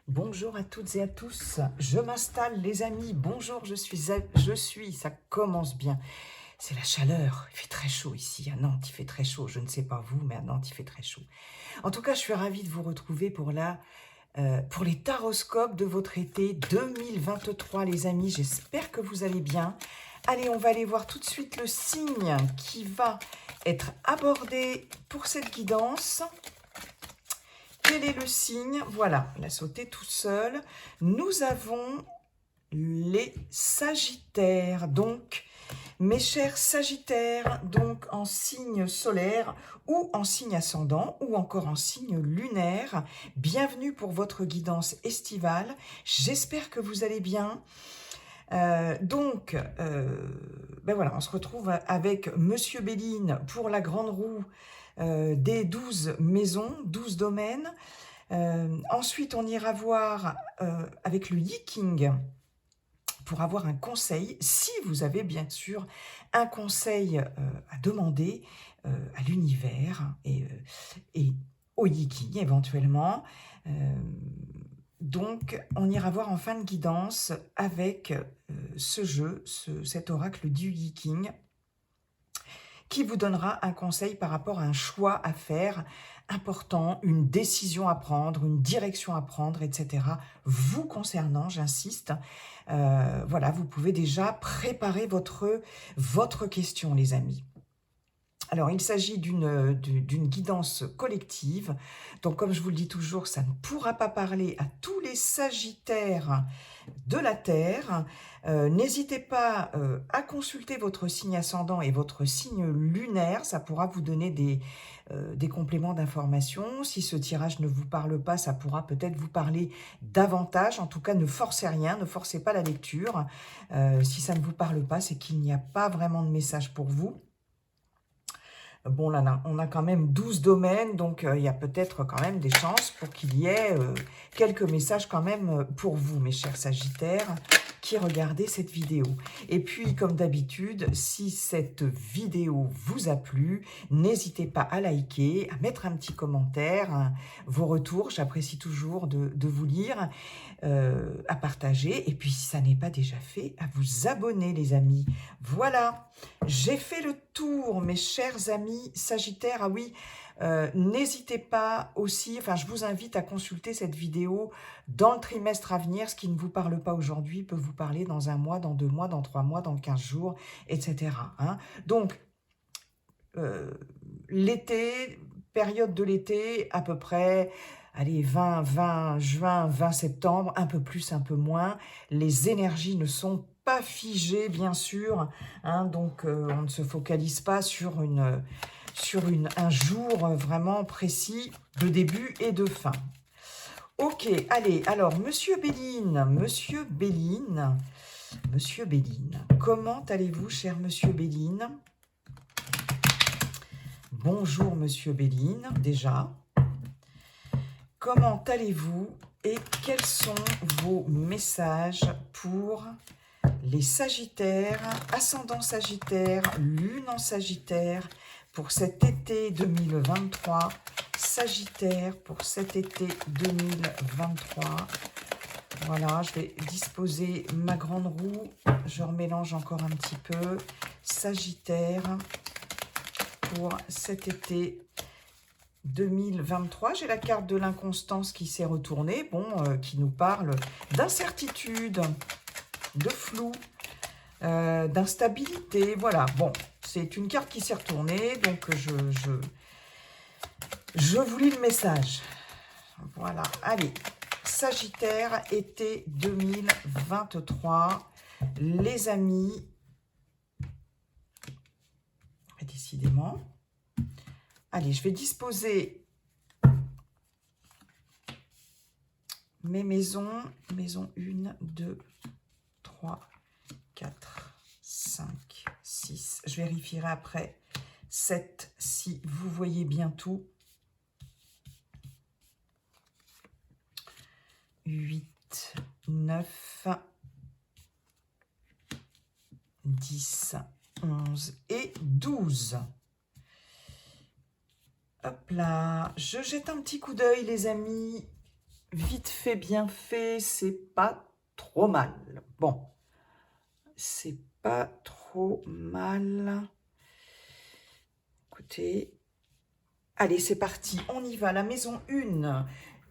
Bonjour à toutes et à tous, je m'installe les amis, bonjour, ça commence bien. C'est la chaleur, il fait très chaud ici, à Nantes il fait très chaud, je ne sais pas vous, mais à Nantes il fait très chaud. En tout cas, je suis ravie de vous retrouver pour les taroscopes de votre été 2023 les amis, j'espère que vous allez bien. Allez, on va aller voir tout de suite le signe qui va être abordé pour cette guidance. Quel est le signe? Voilà, il a sauté tout seul. Nous avons les Sagittaires. Donc, mes chers Sagittaires, donc en signe solaire ou en signe ascendant ou encore en signe lunaire, bienvenue pour votre guidance estivale. J'espère que vous allez bien. Ben voilà, on se retrouve avec Monsieur Béline pour la grande roue des 12 maisons, 12 domaines. Ensuite, on ira voir avec le Yiking pour avoir un conseil, si vous avez bien sûr un conseil à demander à l'univers et au Yiking éventuellement. Donc, on ira voir en fin de guidance avec ce jeu, cet oracle du Yiking, qui vous donnera un conseil par rapport à un choix à faire important, une décision à prendre, une direction à prendre, etc. Vous concernant, j'insiste. Voilà, vous pouvez déjà préparer votre question, les amis. Alors, il s'agit d'une guidance collective. Donc, comme je vous le dis toujours, ça ne pourra pas parler à tous les Sagittaires de la Terre. N'hésitez pas à consulter votre signe ascendant et votre signe lunaire. Ça pourra vous donner des compléments d'information. Si ce tirage ne vous parle pas, ça pourra peut-être vous parler davantage. En tout cas, ne forcez rien, ne forcez pas la lecture. Si ça ne vous parle pas, c'est qu'il n'y a pas vraiment de message pour vous. Bon, là, on a quand même 12 domaines, donc il y a peut-être quand même des chances pour qu'il y ait quelques messages quand même pour vous, mes chers Sagittaires, qui regardez cette vidéo. Et puis, comme d'habitude, si cette vidéo vous a plu, n'hésitez pas à liker, à mettre un petit commentaire, hein, vos retours, j'apprécie toujours de vous lire, à partager, et puis si ça n'est pas déjà fait, à vous abonner, les amis. Voilà, j'ai fait le tour, mes chers amis Sagittaires. Ah oui, n'hésitez pas aussi, enfin je vous invite à consulter cette vidéo dans le trimestre à venir. Ce qui ne vous parle pas aujourd'hui peut vous parler dans un mois, dans 2 mois, dans 3 mois, dans 15 jours, etc. Hein. Donc, l'été, période de l'été, à peu près, allez, 20 juin, 20 septembre, un peu plus, un peu moins. Les énergies ne sont pas figées, bien sûr, hein, donc on ne se focalise pas sur un jour vraiment précis de début et de fin. Ok, allez, alors, Monsieur Béline, comment allez-vous, cher Monsieur Béline? Bonjour Monsieur Béline, déjà. Comment allez-vous et quels sont vos messages pour les Sagittaires, ascendant Sagittaire, lune en Sagittaire, pour cet été 2023, Sagittaire pour cet été 2023. Voilà, je vais disposer ma grande roue, je remélange encore un petit peu, Sagittaire pour cet été 2023. J'ai la carte de l'inconstance qui s'est retournée, bon, qui nous parle d'incertitude, de flou, d'instabilité, voilà. Bon, c'est une carte qui s'est retournée, donc je vous lis le message. Voilà, allez. Sagittaire, été 2023. Les amis, décidément. Allez, je vais disposer mes maisons. Maison 1, 2, 3, 4, 5, 6. Je vérifierai après 7 si vous voyez bien tout. 8, 9, 10, 11 et 12. Hop là, je jette un petit coup d'œil, les amis, vite fait, bien fait, c'est pas trop mal. Bon, c'est pas trop mal. Écoutez, allez, c'est parti, on y va. La maison 1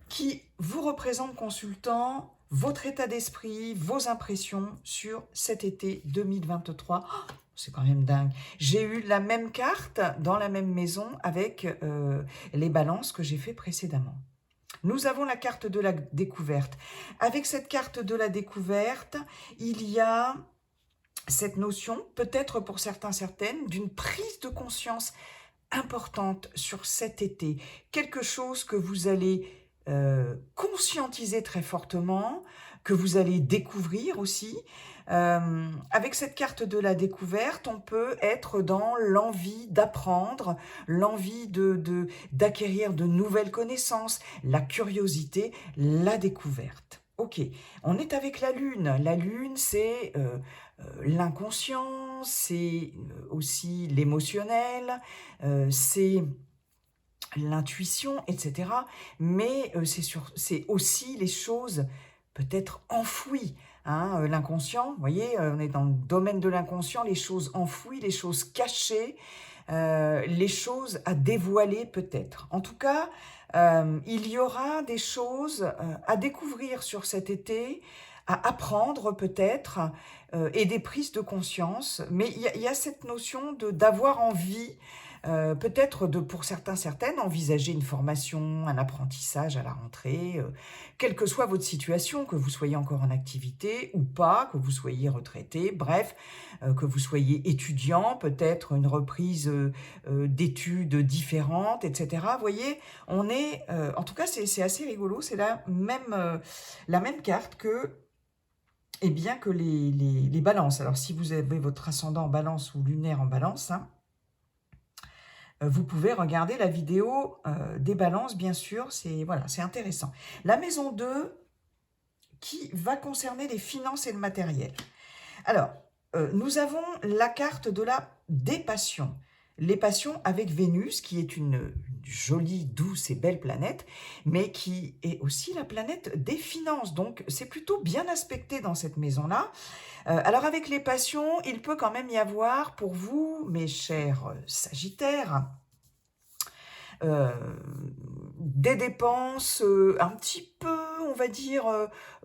qui vous représente, consultant, votre état d'esprit, vos impressions sur cet été 2023. Oh, c'est quand même dingue. J'ai eu la même carte dans la même maison avec les balances que j'ai fait précédemment. Nous avons la carte de la découverte. Avec cette carte de la découverte, il y a cette notion, peut-être pour certains, certaines, d'une prise de conscience importante sur cet été. Quelque chose que vous allez conscientiser très fortement, que vous allez découvrir aussi. Avec cette carte de la découverte, on peut être dans l'envie d'apprendre, l'envie d'acquérir de nouvelles connaissances, la curiosité, la découverte. Ok, on est avec la Lune. La Lune, c'est l'inconscient, c'est aussi l'émotionnel, c'est l'intuition, etc. Mais c'est aussi les choses peut-être enfouies. Hein, l'inconscient, vous voyez, on est dans le domaine de l'inconscient, les choses enfouies, les choses cachées, les choses à dévoiler peut-être. En tout cas, il y aura des choses à découvrir sur cet été, à apprendre peut-être, et des prises de conscience. Mais il y a cette notion d'avoir envie, peut-être pour certains, certaines, envisager une formation, un apprentissage à la rentrée, quelle que soit votre situation, que vous soyez encore en activité ou pas, que vous soyez retraité, bref, que vous soyez étudiant, peut-être une reprise d'études différentes, etc. Vous voyez, on est, en tout cas, c'est assez rigolo, c'est la même carte que, eh bien, que les balances. Alors, si vous avez votre ascendant en balance ou lunaire en balance, hein, vous pouvez regarder la vidéo des balances, bien sûr, voilà, c'est intéressant. La maison 2 qui va concerner les finances et le matériel. Alors, nous avons la carte des passions. Les passions avec Vénus, qui est une jolie, douce et belle planète, mais qui est aussi la planète des finances. Donc, c'est plutôt bien aspecté dans cette maison-là. Alors, avec les passions, il peut quand même y avoir pour vous, mes chers Sagittaires, des dépenses un petit peu, on va dire,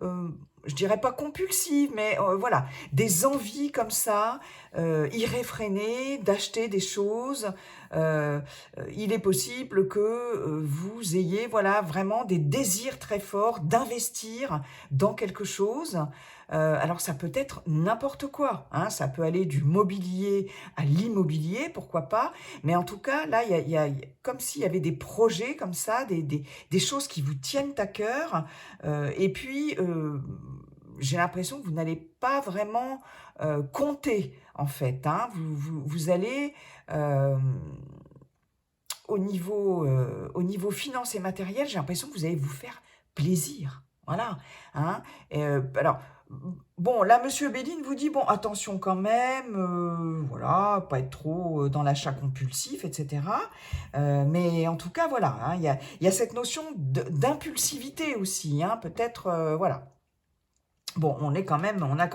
je dirais pas compulsives, mais voilà, des envies comme ça, irréfrénées, d'acheter des choses. Il est possible que vous ayez, voilà, vraiment des désirs très forts d'investir dans quelque chose. Alors ça peut être n'importe quoi, hein, ça peut aller du mobilier à l'immobilier, pourquoi pas, mais en tout cas, là, il y a comme s'il y avait des projets comme ça, des choses qui vous tiennent à cœur, et puis j'ai l'impression que vous n'allez pas vraiment compter, en fait. Hein. Vous allez, au niveau finance et matériel, j'ai l'impression que vous allez vous faire plaisir. Voilà. Hein. Alors, bon, là, Monsieur Béline vous dit, bon, attention quand même, voilà, pas être trop dans l'achat compulsif, etc. Mais en tout cas, voilà, hein, il y a cette notion d'impulsivité aussi, hein, peut-être, voilà. Bon, on a quand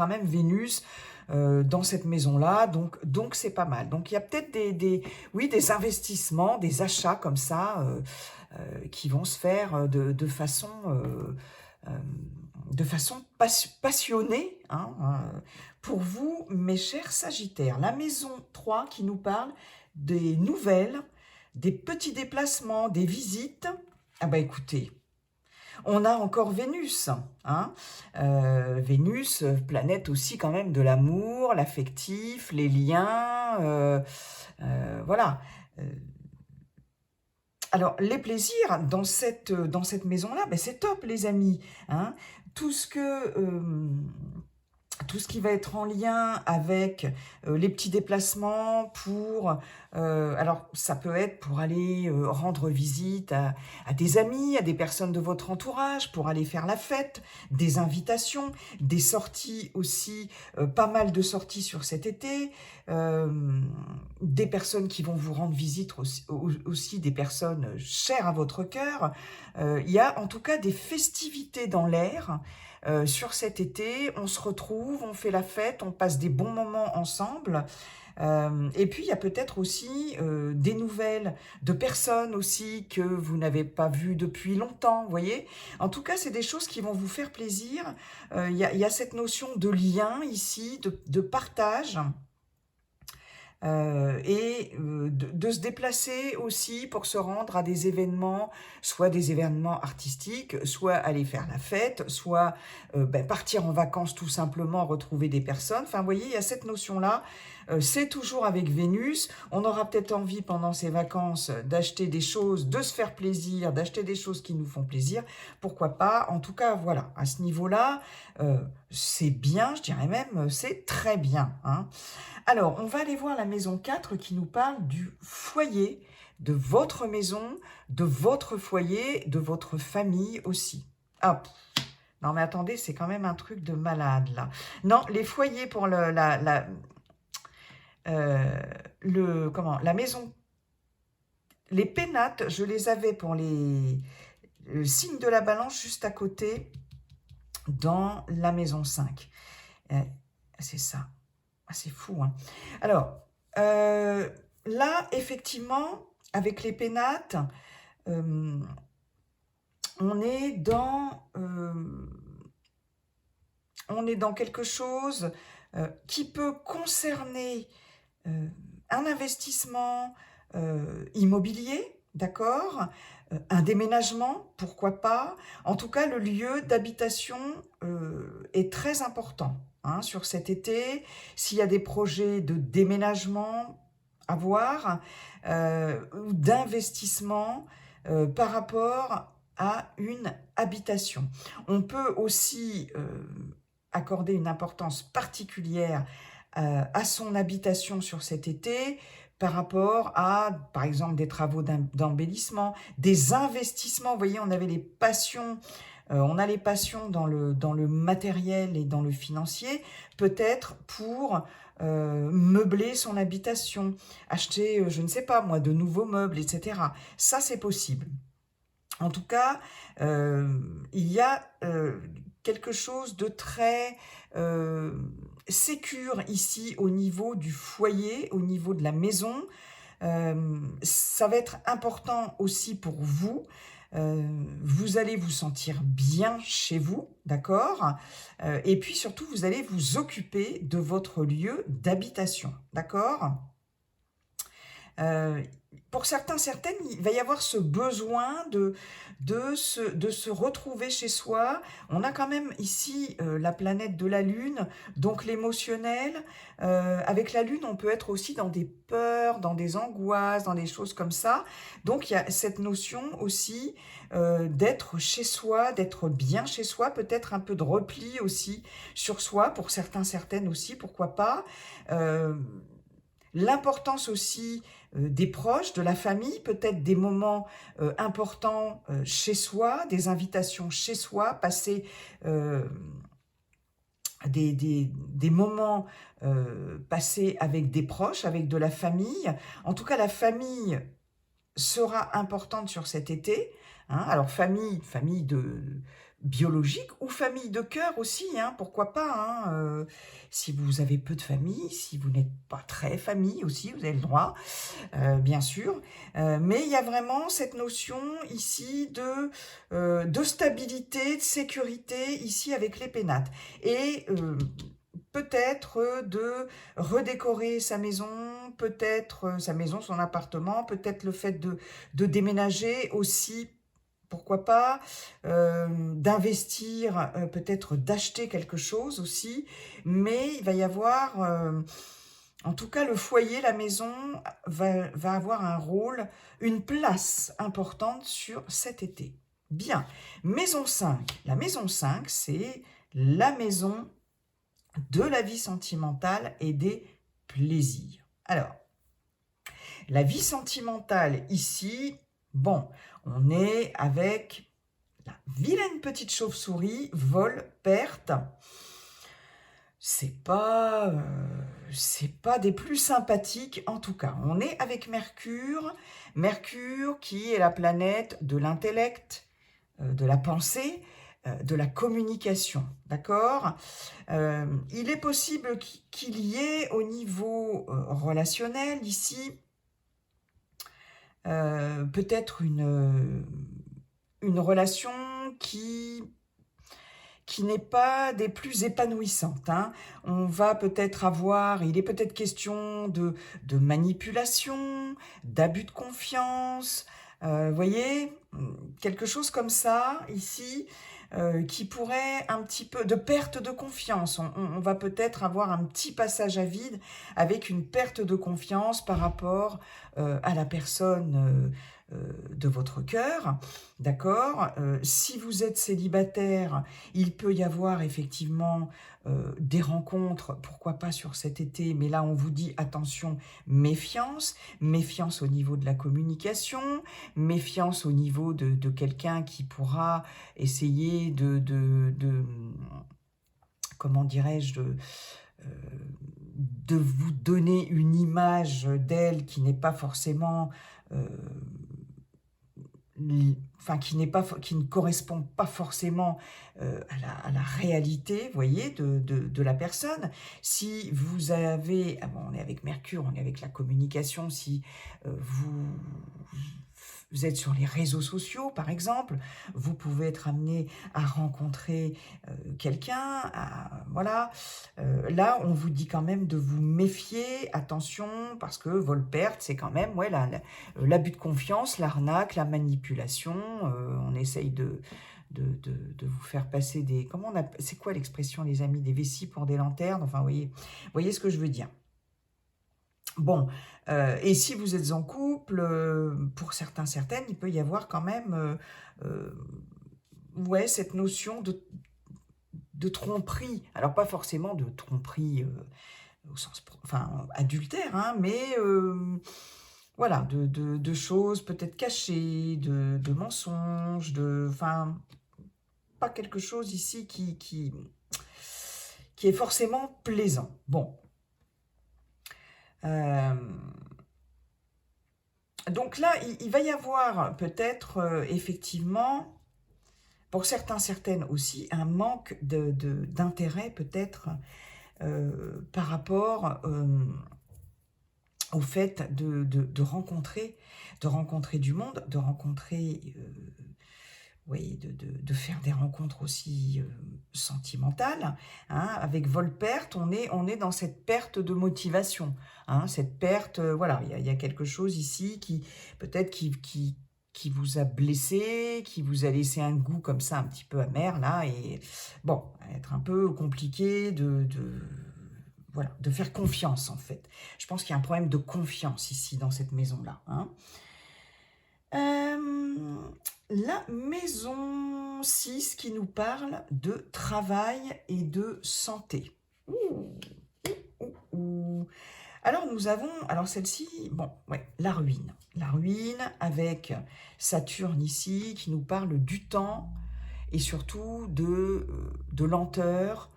même Vénus dans cette maison-là, donc c'est pas mal. Donc il y a peut-être oui, des investissements, des achats comme ça qui vont se faire de façon passionnée, hein, pour vous, mes chers Sagittaires. La maison 3 qui nous parle des nouvelles, des petits déplacements, des visites. Ah bah écoutez, on a encore Vénus, hein. Vénus, planète aussi quand même de l'amour, l'affectif, les liens, voilà. Alors, les plaisirs dans cette maison-là, ben c'est top, les amis. Hein. Tout ce que tout ce qui va être en lien avec les petits déplacements pour... alors, ça peut être pour aller rendre visite à des amis, à des personnes de votre entourage, pour aller faire la fête, des invitations, des sorties aussi, pas mal de sorties sur cet été, des personnes qui vont vous rendre visite aussi des personnes chères à votre cœur. Il y a en tout cas des festivités dans l'air. Sur cet été, on se retrouve, on fait la fête, on passe des bons moments ensemble. Et puis, il y a peut-être aussi des nouvelles de personnes aussi que vous n'avez pas vues depuis longtemps, vous voyez. En tout cas, c'est des choses qui vont vous faire plaisir. Il y a cette notion de lien ici, de partage. De se déplacer aussi pour se rendre à des événements, soit des événements artistiques, soit aller faire la fête, soit partir en vacances tout simplement, retrouver des personnes. Enfin, vous voyez, il y a cette notion-là. C'est toujours avec Vénus. On aura peut-être envie pendant ces vacances d'acheter des choses, de se faire plaisir, d'acheter des choses qui nous font plaisir. Pourquoi pas? En tout cas, voilà, à ce niveau-là, c'est bien, je dirais même, c'est très bien, hein. Alors, on va aller voir la maison 4 qui nous parle du foyer, de votre maison, de votre foyer, de votre famille aussi. Ah, non mais attendez, c'est quand même un truc de malade là. Non, les foyers pour la maison, les pénates, je les avais pour le signe de la balance juste à côté dans la maison 5. C'est ça. Ah, c'est fou, hein. Alors, là, effectivement, avec les pénates, on est dans quelque chose qui peut concerner un investissement immobilier, d'accord, un déménagement, pourquoi pas. En tout cas, le lieu d'habitation est très important, hein, sur cet été. S'il y a des projets de déménagement à voir, ou d'investissement par rapport à une habitation. On peut aussi accorder une importance particulière à son habitation sur cet été par rapport à, par exemple, des travaux d'embellissement, des investissements. Vous voyez, on avait les passions, on a les passions dans le matériel et dans le financier, peut-être pour meubler son habitation, acheter, je ne sais pas moi, de nouveaux meubles, etc. Ça, c'est possible. En tout cas, il y a quelque chose de très sécure ici au niveau du foyer, au niveau de la maison. Ça va être important aussi pour vous. Vous allez vous sentir bien chez vous, d'accord? Et puis surtout, vous allez vous occuper de votre lieu d'habitation, d'accord? Pour certains, certaines, il va y avoir ce besoin de se retrouver chez soi. On a quand même ici la planète de la Lune, donc l'émotionnel. Avec la Lune, on peut être aussi dans des peurs, dans des angoisses, dans des choses comme ça. Donc il y a cette notion aussi d'être chez soi, d'être bien chez soi, peut-être un peu de repli aussi sur soi, pour certains, certaines aussi, pourquoi pas. L'importance aussi des proches, de la famille, peut-être des moments importants chez soi, des invitations chez soi, passer des moments passés avec des proches, avec de la famille. En tout cas, la famille sera importante sur cet été, hein. Alors famille biologique ou famille de cœur aussi, hein, pourquoi pas, hein, si vous avez peu de famille, si vous n'êtes pas très famille aussi, vous avez le droit, bien sûr. Mais il y a vraiment cette notion ici de stabilité, de sécurité ici avec les pénates. Et peut-être de redécorer sa maison, peut-être sa maison, son appartement, peut-être le fait de déménager aussi, pourquoi pas, d'investir, peut-être d'acheter quelque chose aussi, mais il va y avoir, en tout cas le foyer, la maison va avoir un rôle, une place importante sur cet été. Bien, maison 5. La maison 5, c'est la maison de la vie sentimentale et des plaisirs. Alors, la vie sentimentale ici, bon, on est avec la vilaine petite chauve-souris, vol, perte. C'est pas des plus sympathiques en tout cas. On est avec Mercure, Mercure qui est la planète de l'intellect, de la pensée, de la communication, d'accord? Il est possible qu'il y ait au niveau relationnel ici peut-être une relation qui n'est pas des plus épanouissantes, hein. On va peut-être avoir, il est peut-être question de manipulation, d'abus de confiance, voyez, quelque chose comme ça, ici, qui pourrait un petit peu, de perte de confiance. On va peut-être avoir un petit passage à vide avec une perte de confiance par rapport à la personne de votre cœur, d'accord? Si vous êtes célibataire, il peut y avoir effectivement des rencontres, pourquoi pas sur cet été, mais là on vous dit attention, méfiance, méfiance au niveau de la communication, méfiance au niveau de quelqu'un qui pourra essayer comment dirais-je, de vous donner une image d'elle qui n'est pas forcément enfin qui ne correspond pas forcément à la réalité, vous voyez, de la personne. Si vous avez, ah bon, on est avec Mercure, on est avec la communication, si vous êtes sur les réseaux sociaux, par exemple, vous pouvez être amené à rencontrer quelqu'un, voilà. Là, on vous dit quand même de vous méfier, attention, parce que vol-perte, c'est quand même ouais, l'abus de confiance, l'arnaque, la manipulation. On essaye de vous faire passer des... c'est quoi l'expression, les amis? Des vessies pour des lanternes. Enfin, voyez ce que je veux dire. Bon, et si vous êtes en couple, pour certains, certaines, il peut y avoir quand même ouais, cette notion de tromperie. Alors, pas forcément de tromperie au sens enfin, adultère, hein, mais voilà, de choses peut-être cachées, de mensonges, enfin, pas quelque chose ici qui est forcément plaisant. Bon. Donc là, il va y avoir peut-être effectivement, pour certains, certaines aussi, un manque d'intérêt peut-être par rapport au fait de rencontrer du monde, de rencontrer, oui, de faire des rencontres aussi sentimentales, hein. Avec vol-perte, on est dans cette perte de motivation, hein, cette perte, voilà, il y a quelque chose ici qui peut-être qui vous a blessé, qui vous a laissé un goût comme ça un petit peu amer là, et bon, être un peu compliqué voilà, de faire confiance en fait. Je pense qu'il y a un problème de confiance ici dans cette maison-là, hein. La maison 6 qui nous parle de travail et de santé. Ouh, ouh, ouh. Alors nous avons, alors celle-ci, bon, ouais, la ruine. La ruine avec Saturne ici qui nous parle du temps et surtout de lenteur,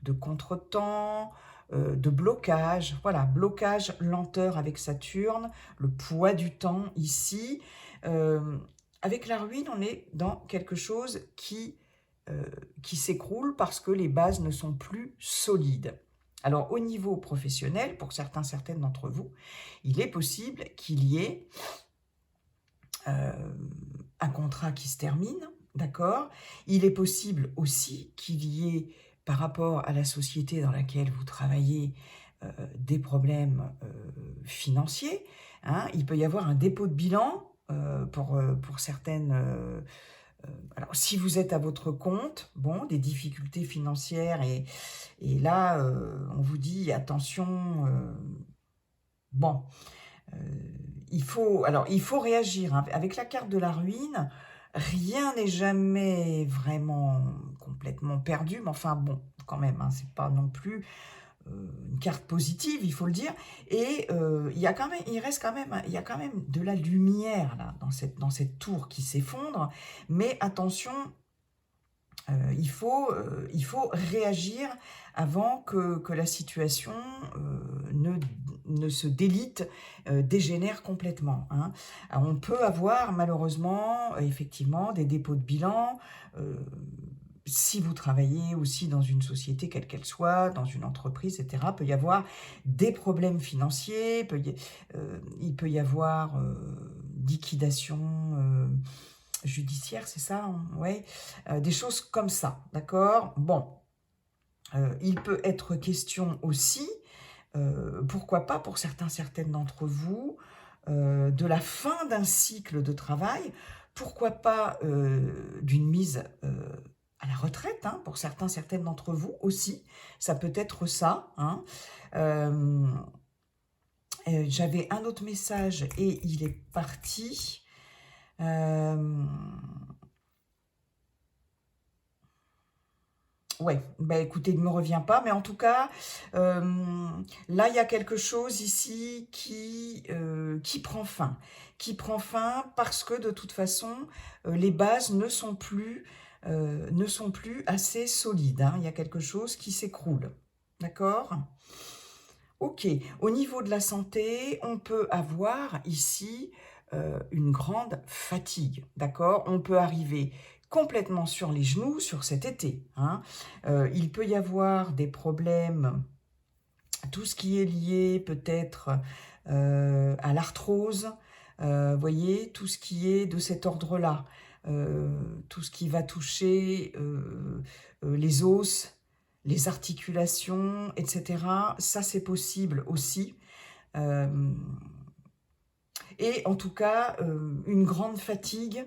de contretemps, de blocage. Voilà, blocage, lenteur avec Saturne, le poids du temps ici. Avec la ruine, on est dans quelque chose qui s'écroule parce que les bases ne sont plus solides. Alors, au niveau professionnel, pour certains, certaines d'entre vous, il est possible qu'il y ait un contrat qui se termine, d'accord? Il est possible aussi qu'il y ait, par rapport à la société dans laquelle vous travaillez, des problèmes financiers, hein. Il peut y avoir un dépôt de bilan pour certaines... alors, si vous êtes à votre compte, bon, des difficultés financières, et là, on vous dit, attention, bon, il faut réagir, hein. Avec la carte de la ruine, rien n'est jamais vraiment complètement perdu, mais enfin bon, quand même, hein, c'est pas non plus une carte positive, il faut le dire. Et il reste quand même, il y a quand même de la lumière là dans cette tour qui s'effondre. Mais attention, il faut réagir avant que la situation ne se délite, dégénère complètement, hein. Alors, on peut avoir malheureusement, effectivement, des dépôts de bilan. euh, si vous travaillez aussi dans une société, quelle qu'elle soit, dans une entreprise, etc., peut y avoir des problèmes financiers, il peut y avoir liquidation judiciaire, c'est ça, hein, ouais, des choses comme ça, d'accord? Bon, il peut être question aussi, pourquoi pas pour certaines d'entre vous, de la fin d'un cycle de travail, pourquoi pas d'une mise à la retraite, hein, pour certaines d'entre vous aussi, ça peut être ça, hein. Euh, J'avais un autre message et il est parti. Euh, Ouais, bah écoutez, il ne me revient pas, mais en tout cas, là, il y a quelque chose ici qui prend fin. Qui prend fin parce que de toute façon, les bases ne sont plus assez solides, hein. Il y a quelque chose qui s'écroule. D'accord? Ok. Au niveau de la santé, on peut avoir ici une grande fatigue. D'accord? On peut arriver complètement sur les genoux sur cet été, hein. Il peut y avoir des problèmes, tout ce qui est lié peut-être à l'arthrose, voyez, tout ce qui est de cet ordre-là, tout ce qui va toucher les os, les articulations, etc. Ça, c'est possible aussi. Euh, et en tout cas, une grande fatigue.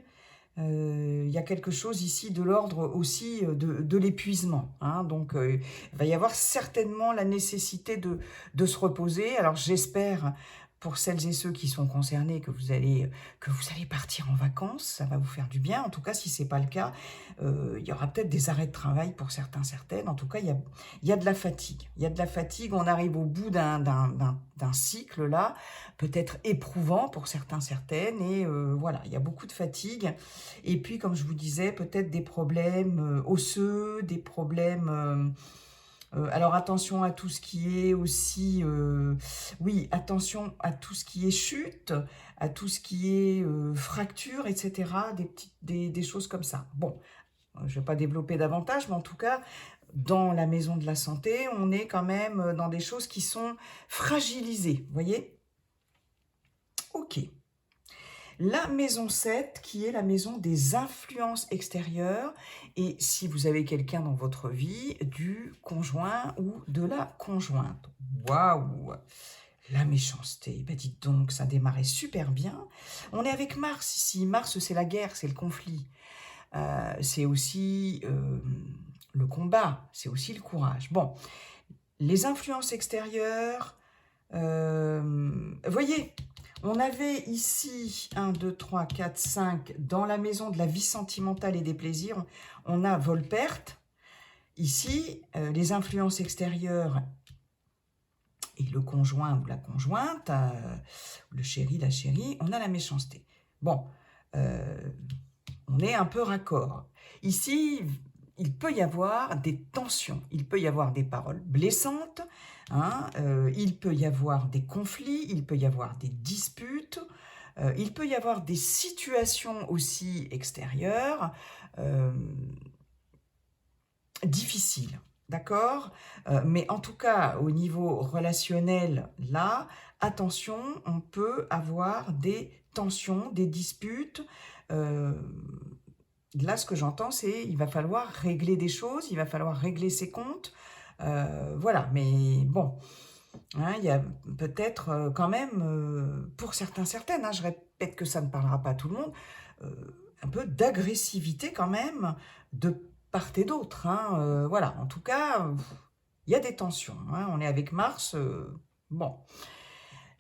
Il y a quelque chose ici de l'ordre aussi de l'épuisement, hein. Donc, il va y avoir certainement la nécessité de se reposer. Alors, j'espère, pour celles et ceux qui sont concernés, que vous allez partir en vacances. Ça va vous faire du bien. En tout cas, si ce n'est pas le cas, il y aura peut-être des arrêts de travail pour certaines. En tout cas, il y a de la fatigue. Il y a de la fatigue. On arrive au bout d'un cycle, là, peut-être éprouvant pour certaines. Et voilà, il y a beaucoup de fatigue. Et puis, comme je vous disais, peut-être des problèmes osseux, des problèmes... alors attention à tout ce qui est aussi... oui, attention à tout ce qui est chute, à tout ce qui est fracture, etc. Des choses comme ça. Bon, je ne vais pas développer davantage, mais en tout cas, dans la maison de la santé, on est quand même dans des choses qui sont fragilisées, vous voyez? Ok. La maison 7, qui est la maison des influences extérieures, et si vous avez quelqu'un dans votre vie, du conjoint ou de la conjointe. Waouh! La méchanceté, ben dites donc, ça démarrait super bien. On est avec Mars ici. Mars, c'est la guerre, c'est le conflit. C'est aussi le combat, c'est aussi le courage. Bon, les influences extérieures, voyez, on avait ici 1, 2, 3, 4, 5, dans la maison de la vie sentimentale et des plaisirs, on a vol-perte. Ici, les influences extérieures et le conjoint ou la conjointe, le chéri, la chérie, on a la méchanceté. Bon, on est un peu raccord. Ici, il peut y avoir des tensions, il peut y avoir des paroles blessantes, hein, il peut y avoir des conflits, il peut y avoir des disputes, il peut y avoir des situations aussi extérieures difficiles, d'accord? Mais en tout cas, au niveau relationnel, là, attention, on peut avoir des tensions, des disputes. Là, ce que j'entends, c'est il va falloir régler des choses, il va falloir régler ses comptes. Voilà, mais bon, hein, il y a peut-être quand même, pour certaines, hein, je répète que ça ne parlera pas à tout le monde, un peu d'agressivité quand même de part et d'autre, hein. Voilà, en tout cas, il y a des tensions, hein. On est avec Mars, bon.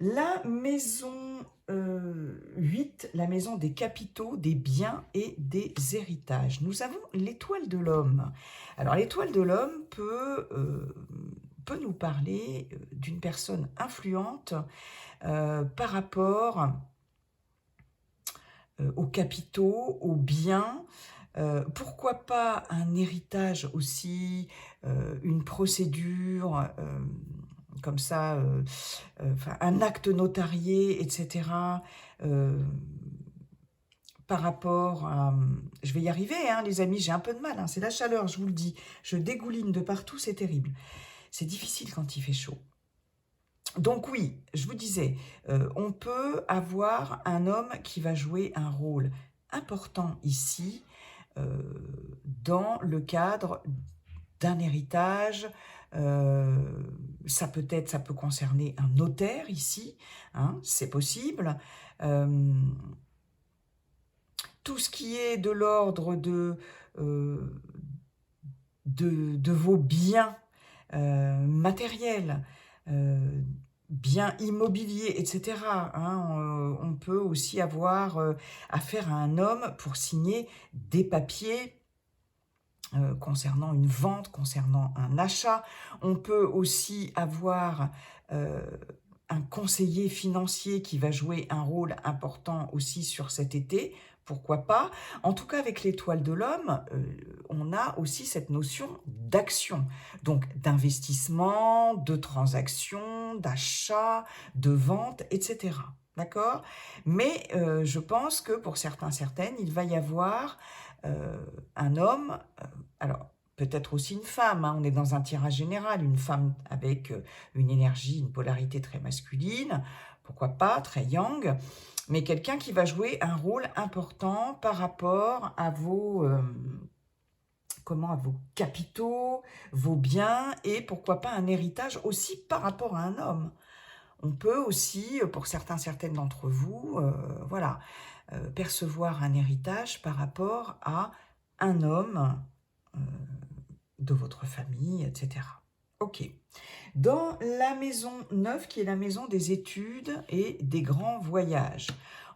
La maison 8, la maison des capitaux, des biens et des héritages. Nous avons l'étoile de l'homme. Alors l'étoile de l'homme peut nous parler d'une personne influente par rapport aux capitaux, aux biens. Pourquoi pas un héritage aussi, une procédure comme ça, enfin, un acte notarié, etc. Par rapport à... Je vais y arriver, hein, les amis, j'ai un peu de mal, hein, c'est la chaleur, je vous le dis. Je dégouline de partout, c'est terrible. C'est difficile quand il fait chaud. Donc oui, je vous disais, on peut avoir un homme qui va jouer un rôle important ici, dans le cadre d'un héritage. Ça peut concerner un notaire ici, hein, c'est possible. Tout ce qui est de l'ordre de vos biens matériels, biens immobiliers, etc. Hein, on peut aussi avoir affaire à un homme pour signer des papiers concernant une vente, concernant un achat. On peut aussi avoir un conseiller financier qui va jouer un rôle important aussi sur cet été, pourquoi pas. En tout cas, avec l'étoile de l'homme, on a aussi cette notion d'action, donc d'investissement, de transaction, d'achat, de vente, etc. D'accord? Mais je pense que pour certains, certaines, il va y avoir un homme, alors peut-être aussi une femme, hein, on est dans un tirage général, une femme avec une énergie, une polarité très masculine, pourquoi pas, très yang, mais quelqu'un qui va jouer un rôle important par rapport à vos, à vos capitaux, vos biens, et pourquoi pas un héritage aussi par rapport à un homme. On peut aussi, pour certains, certaines d'entre vous, voilà, percevoir un héritage par rapport à un homme de votre famille, etc. Ok. Dans la maison 9, qui est la maison des études et des grands voyages,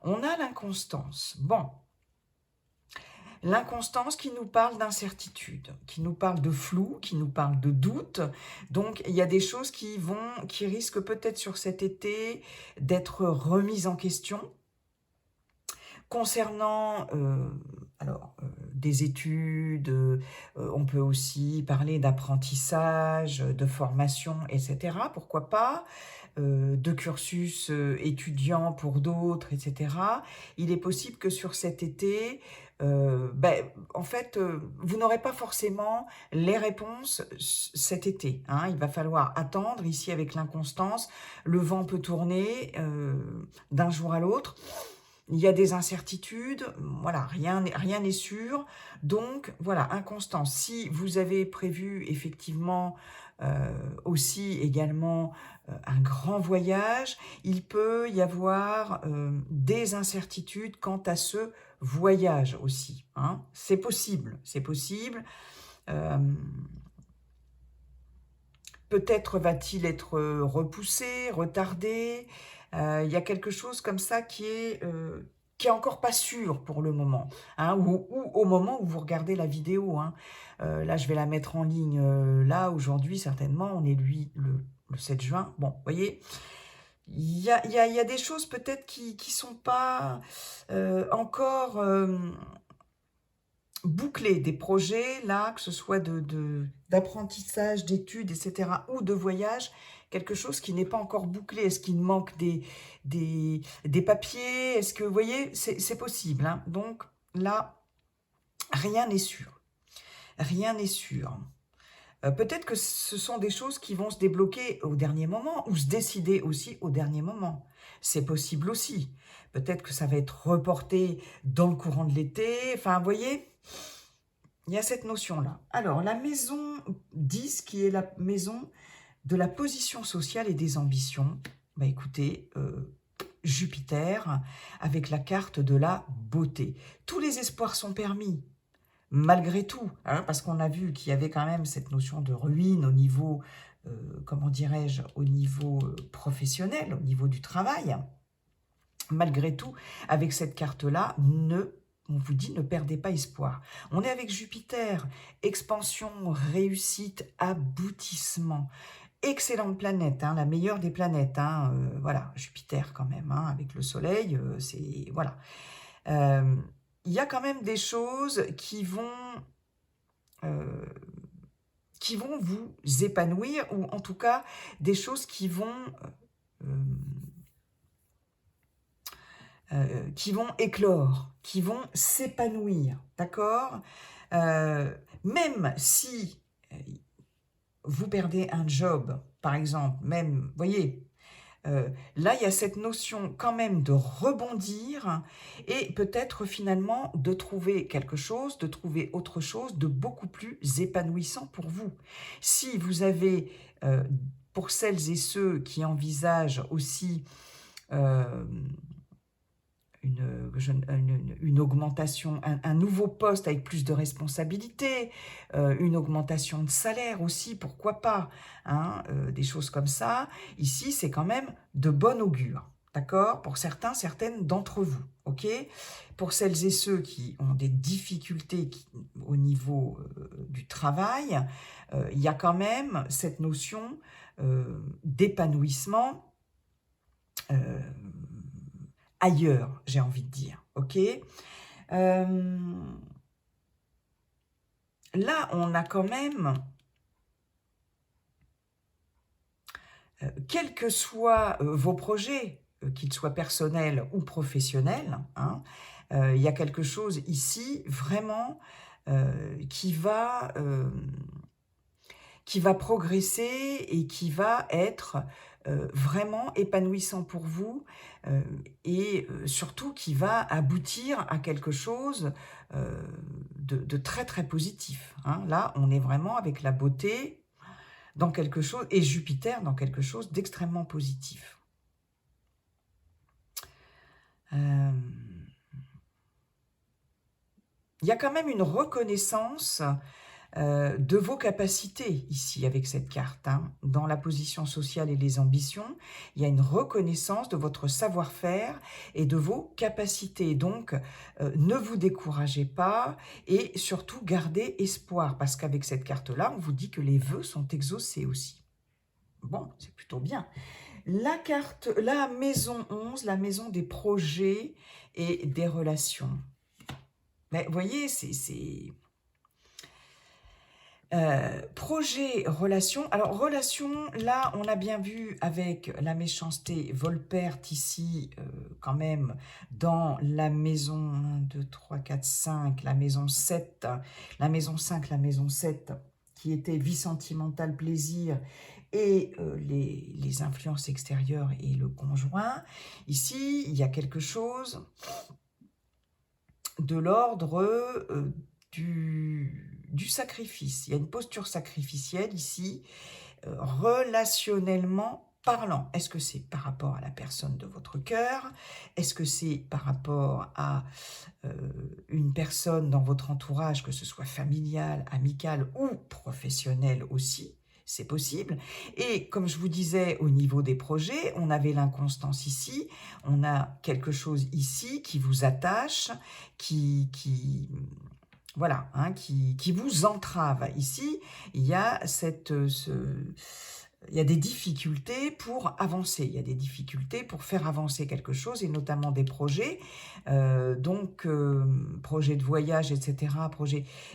on a l'inconstance. Bon, l'inconstance qui nous parle d'incertitude, qui nous parle de flou, qui nous parle de doute. Donc, il y a des choses qui risquent peut-être sur cet été d'être remises en question. Concernant des études, on peut aussi parler d'apprentissage, de formation, etc. Pourquoi pas, de cursus étudiant pour d'autres, etc. Il est possible que sur cet été, en fait, vous n'aurez pas forcément les réponses cet été. Hein. Il va falloir attendre, ici avec l'inconstance, le vent peut tourner d'un jour à l'autre. Il y a des incertitudes, voilà, rien n'est sûr. Donc, voilà, inconstance. Si vous avez prévu effectivement aussi également un grand voyage, il peut y avoir des incertitudes quant à ce voyage aussi. Hein. C'est possible, c'est possible. Peut-être va-t-il être repoussé, retardé. Il y a quelque chose comme ça qui est encore pas sûr pour le moment, hein, ou au moment où vous regardez la vidéo. Hein. Là, je vais la mettre en ligne. Là, aujourd'hui, certainement, on est le 7 juin. Bon, vous voyez, il y a des choses peut-être qui ne sont pas encore bouclés, des projets, là, que ce soit d'apprentissage, d'études, etc., ou de voyage, quelque chose qui n'est pas encore bouclé. Est-ce qu'il manque des papiers? Est-ce que, vous voyez, c'est possible. Hein. Donc, là, rien n'est sûr. Rien n'est sûr. Peut-être que ce sont des choses qui vont se débloquer au dernier moment, ou se décider aussi au dernier moment. C'est possible aussi. Peut-être que ça va être reporté dans le courant de l'été. Enfin, vous voyez, il y a cette notion-là. Alors, la maison 10, qui est la maison de la position sociale et des ambitions. Bah, écoutez, Jupiter, avec la carte de la beauté. Tous les espoirs sont permis, malgré tout, hein, parce qu'on a vu qu'il y avait quand même cette notion de ruine au niveau comment dirais-je, au niveau professionnel, au niveau du travail. Malgré tout, avec cette carte-là, on vous dit, ne perdez pas espoir. On est avec Jupiter, expansion, réussite, aboutissement. Excellente planète, hein, la meilleure des planètes. Hein, voilà, Jupiter quand même, hein, avec le Soleil, c'est... Voilà. Il y a quand même des choses euh, qui vont vous épanouir, ou en tout cas, des choses euh, qui vont éclore, qui vont s'épanouir, d'accord. Même si vous perdez un job, par exemple, même, vous voyez, là, il y a cette notion quand même de rebondir et peut-être finalement de trouver quelque chose, de trouver autre chose de beaucoup plus épanouissant pour vous. Si vous avez, pour celles et ceux qui envisagent aussi une augmentation, un nouveau poste avec plus de responsabilités, une augmentation de salaire aussi, pourquoi pas, hein, des choses comme ça. Ici, c'est quand même de bon augure, d'accord? Pour certains, certaines d'entre vous, ok? Pour celles et ceux qui ont des difficultés au niveau du travail, il y a quand même cette notion d'épanouissement ailleurs, j'ai envie de dire, ok. Là, on a quand même, quels que soient vos projets, qu'ils soient personnels ou professionnels, hein, il y a quelque chose ici, vraiment, qui va progresser et qui va être vraiment épanouissant pour vous et surtout qui va aboutir à quelque chose de très très positif. Hein. Là, on est vraiment avec la beauté dans quelque chose et Jupiter dans quelque chose d'extrêmement positif. Il y a quand même une reconnaissance de vos capacités ici avec cette carte. Hein. Dans la position sociale et les ambitions, il y a une reconnaissance de votre savoir-faire et de vos capacités. Donc, ne vous découragez pas et surtout gardez espoir parce qu'avec cette carte-là, on vous dit que les vœux sont exaucés aussi. Bon, c'est plutôt bien. La carte, la maison 11, la maison des projets et des relations. Mais vous voyez, c'est... projet, relation. Alors, relation, là, on a bien vu avec la méchanceté Volperte ici, quand même, dans la maison 1, 2, 3, 4, 5, la maison 7, la maison 5, la maison 7, qui était vie sentimentale, plaisir, et les influences extérieures et le conjoint. Ici, il y a quelque chose de l'ordre du sacrifice. Il y a une posture sacrificielle ici, relationnellement parlant. Est-ce que c'est par rapport à la personne de votre cœur? Est-ce que c'est par rapport à une personne dans votre entourage, que ce soit familial, amical ou professionnel aussi? C'est possible. Et comme je vous disais, au niveau des projets, on avait l'inconstance ici, on a quelque chose ici qui vous attache, voilà, hein, qui vous entrave. Ici, il y a il y a des difficultés pour avancer, il y a des difficultés pour faire avancer quelque chose, et notamment des projets, projets de voyage, etc.,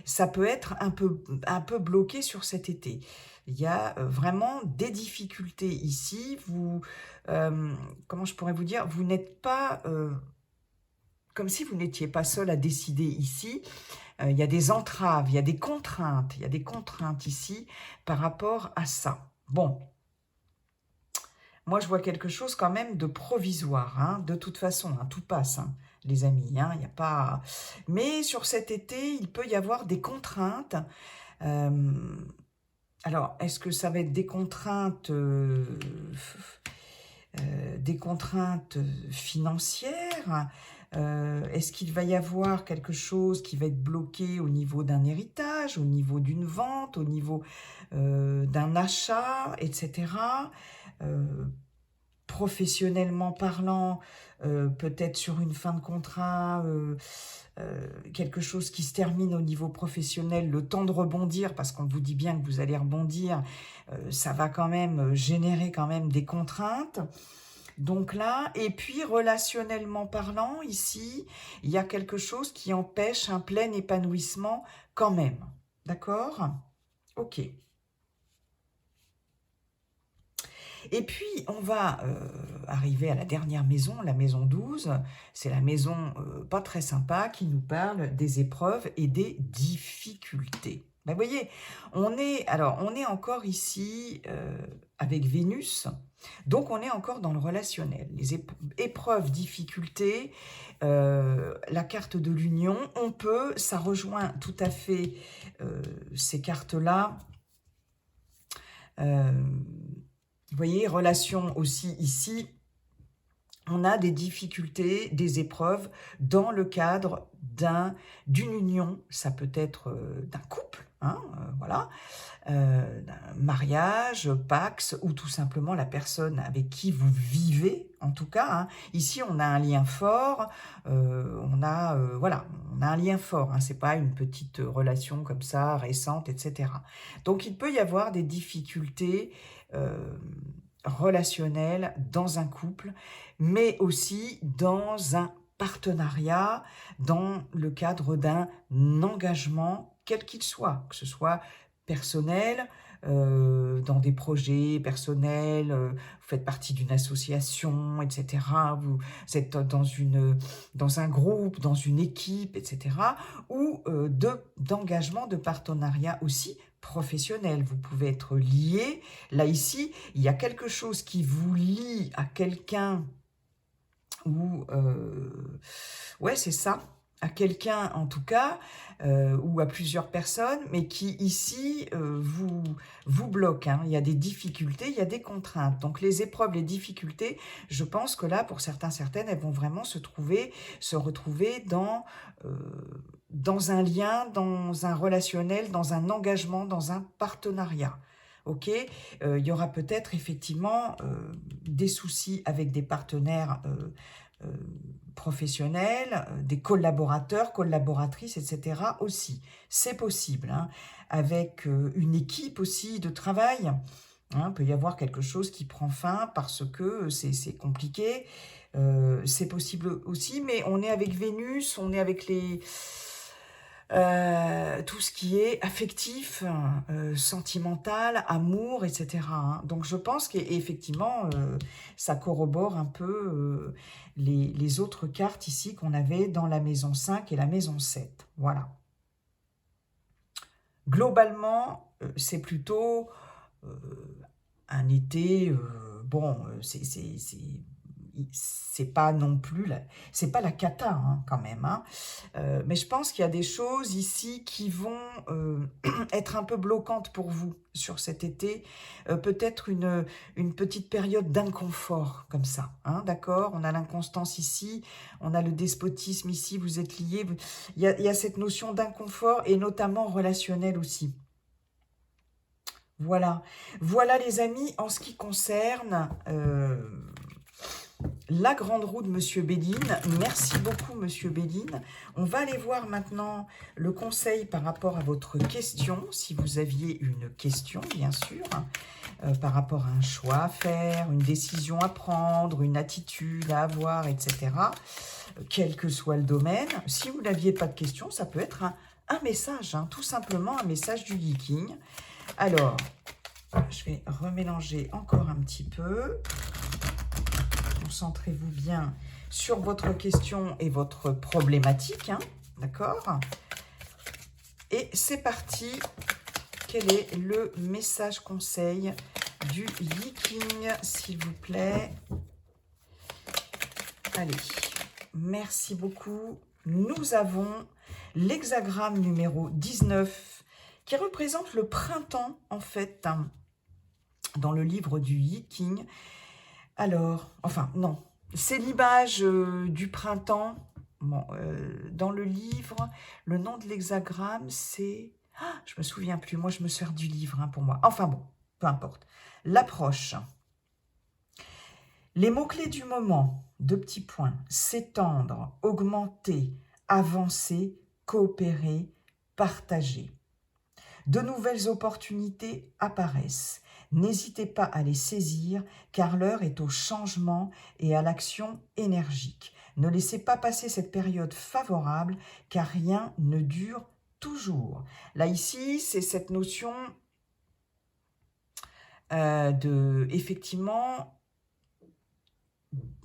ça peut être un peu bloqué sur cet été. Il y a vraiment des difficultés ici, comment je pourrais vous dire, vous n'êtes pas... comme si vous n'étiez pas seul à décider ici, il y a des entraves, il y a des contraintes ici par rapport à ça. Bon, moi je vois quelque chose quand même de provisoire, hein, de toute façon, hein, tout passe, hein, les amis, hein, il n'y a pas... Mais sur cet été, il peut y avoir des contraintes. Alors, est-ce que ça va être des contraintes financières, Est-ce qu'il va y avoir quelque chose qui va être bloqué au niveau d'un héritage, au niveau d'une vente, au niveau d'un achat, etc. Professionnellement parlant, peut-être sur une fin de contrat, quelque chose qui se termine au niveau professionnel, le temps de rebondir, parce qu'on vous dit bien que vous allez rebondir, ça va quand même générer quand même des contraintes. Donc là, et puis relationnellement parlant, ici, il y a quelque chose qui empêche un plein épanouissement quand même. D'accord? Ok. Et puis, on va arriver à la dernière maison, la maison 12. C'est la maison pas très sympa qui nous parle des épreuves et des difficultés. Ben, vous voyez, on est encore ici avec Vénus, donc on est encore dans le relationnel. Les épreuves, difficultés, la carte de l'union, ça rejoint tout à fait ces cartes-là. Vous voyez, relation aussi ici, on a des difficultés, des épreuves dans le cadre d'une union. Ça peut être d'un couple, hein, voilà, d'un mariage, pax, ou tout simplement la personne avec qui vous vivez, en tout cas. Hein. Ici, on a un lien fort, voilà, on a un lien fort. Hein, c'est pas une petite relation comme ça, récente, etc. Donc, il peut y avoir des difficultés relationnelles dans un couple, mais aussi dans un partenariat, dans le cadre d'un engagement, quel qu'il soit, que ce soit personnel, dans des projets personnels, vous faites partie d'une association, etc. Vous êtes dans un groupe, dans une équipe, etc. Ou d'engagement, de partenariat aussi professionnel. Vous pouvez être lié. Là, ici, il y a quelque chose qui vous lie à quelqu'un ou ouais, c'est ça, à quelqu'un en tout cas, ou à plusieurs personnes, mais qui ici vous bloque. Hein. Il y a des difficultés, il y a des contraintes. Donc les épreuves, les difficultés, je pense que là, pour certains, certaines, elles vont vraiment se retrouver dans un lien, dans un relationnel, dans un engagement, dans un partenariat. Ok, il y aura peut-être effectivement des soucis avec des partenaires professionnels, des collaborateurs, collaboratrices, etc. aussi. C'est possible, hein, avec une équipe aussi de travail. Hein, il peut y avoir quelque chose qui prend fin parce que c'est compliqué. C'est possible aussi, mais on est avec Vénus, on est avec tout ce qui est affectif, sentimental, amour, etc. Hein. Donc je pense qu'effectivement, ça corrobore un peu les autres cartes ici qu'on avait dans la maison 5 et la maison 7. Voilà. Globalement, c'est plutôt un été, bon, c'est pas non plus, c'est pas la cata hein, quand même, hein. Mais je pense qu'il y a des choses ici qui vont être un peu bloquantes pour vous sur cet été, peut-être une petite période d'inconfort comme ça, hein, d'accord? On a l'inconstance ici, on a le despotisme ici, vous êtes liés, il y a cette notion d'inconfort et notamment relationnel aussi. Voilà, voilà les amis, en ce qui concerne la grande roue de Monsieur Béline. Merci beaucoup Monsieur Béline. On va aller voir maintenant le conseil par rapport à votre question, si vous aviez une question bien sûr, par rapport à un choix à faire, une décision à prendre, une attitude à avoir, etc. Quel que soit le domaine. Si vous n'aviez pas de question, ça peut être un message, hein, tout simplement un message du Geeking. Alors, je vais remélanger encore un petit peu. Concentrez-vous bien sur votre question et votre problématique, hein, d'accord? Et c'est parti. Quel est le message conseil du Geeking, s'il vous plaît? Allez, merci beaucoup. Nous avons l'hexagramme numéro 19 qui représente le printemps, en fait, hein, dans le livre du Geeking. Alors, enfin, non, c'est l'image du printemps Bon, dans le livre, le nom de l'hexagramme, c'est... Ah, je me souviens plus, moi je me sers du livre hein, pour moi. Enfin bon, peu importe. L'approche. Les mots-clés du moment, deux petits points, s'étendre, augmenter, avancer, coopérer, partager. De nouvelles opportunités apparaissent. N'hésitez pas à les saisir, car l'heure est au changement et à l'action énergique. Ne laissez pas passer cette période favorable, car rien ne dure toujours. Là, ici, c'est cette notion effectivement,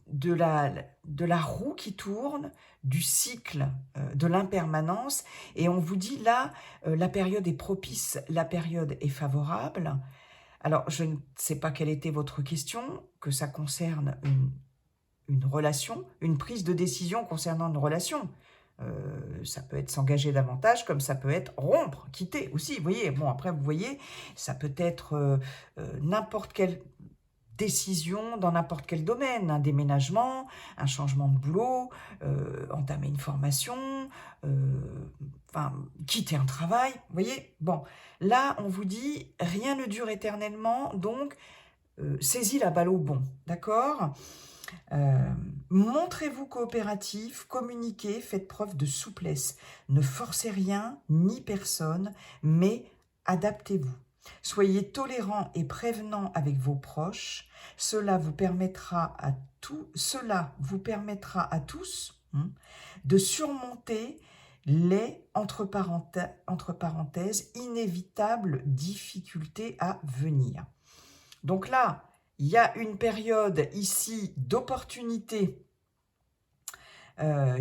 de la roue qui tourne, du cycle, de l'impermanence. Et on vous dit là, la période est propice, la période est favorable. Alors, je ne sais pas quelle était votre question, que ça concerne une relation, une prise de décision concernant une relation. Ça peut être s'engager davantage, comme ça peut être rompre, quitter aussi. Vous voyez, bon, après, vous voyez, ça peut être n'importe quelle décision dans n'importe quel domaine, un déménagement, un changement de boulot, entamer une formation, enfin, quitter un travail, vous voyez. Bon, là, on vous dit, rien ne dure éternellement, donc saisis la balle au bon, d'accord. Montrez-vous coopératif, communiquez, faites preuve de souplesse. Ne forcez rien, ni personne, mais adaptez-vous. Soyez tolérant et prévenant avec vos proches. Cela vous permettra à tous de surmonter les, entre parenthèses, inévitables difficultés à venir. Donc là, il y a une période ici d'opportunités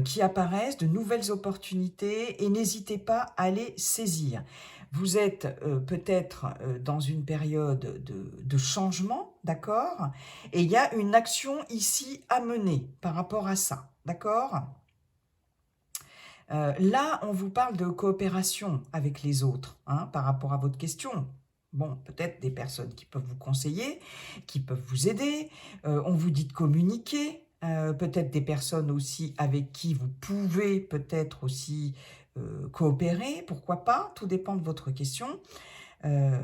qui apparaissent, de nouvelles opportunités, et n'hésitez pas à les saisir. Vous êtes peut-être dans une période de changement, d'accord? Et il y a une action ici à mener par rapport à ça, d'accord? Là, on vous parle de coopération avec les autres, hein, par rapport à votre question. Bon, peut-être des personnes qui peuvent vous conseiller, qui peuvent vous aider. On vous dit de communiquer. Peut-être des personnes aussi avec qui vous pouvez peut-être aussi coopérer. Pourquoi pas? Tout dépend de votre question. On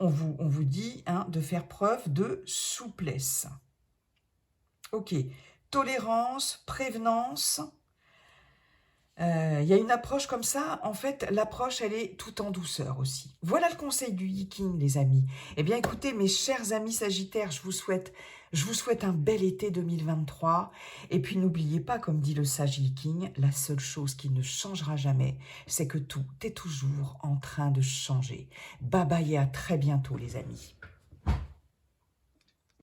vous dit hein, de faire preuve de souplesse. Ok. Tolérance, prévenance. Il y a une approche comme ça, en fait, l'approche, elle est tout en douceur aussi. Voilà le conseil du Yiking, les amis. Eh bien, écoutez, mes chers amis Sagittaires, je vous souhaite un bel été 2023. Et puis, n'oubliez pas, comme dit le sage Yiking, la seule chose qui ne changera jamais, c'est que tout est toujours en train de changer. Bye bye et à très bientôt, les amis.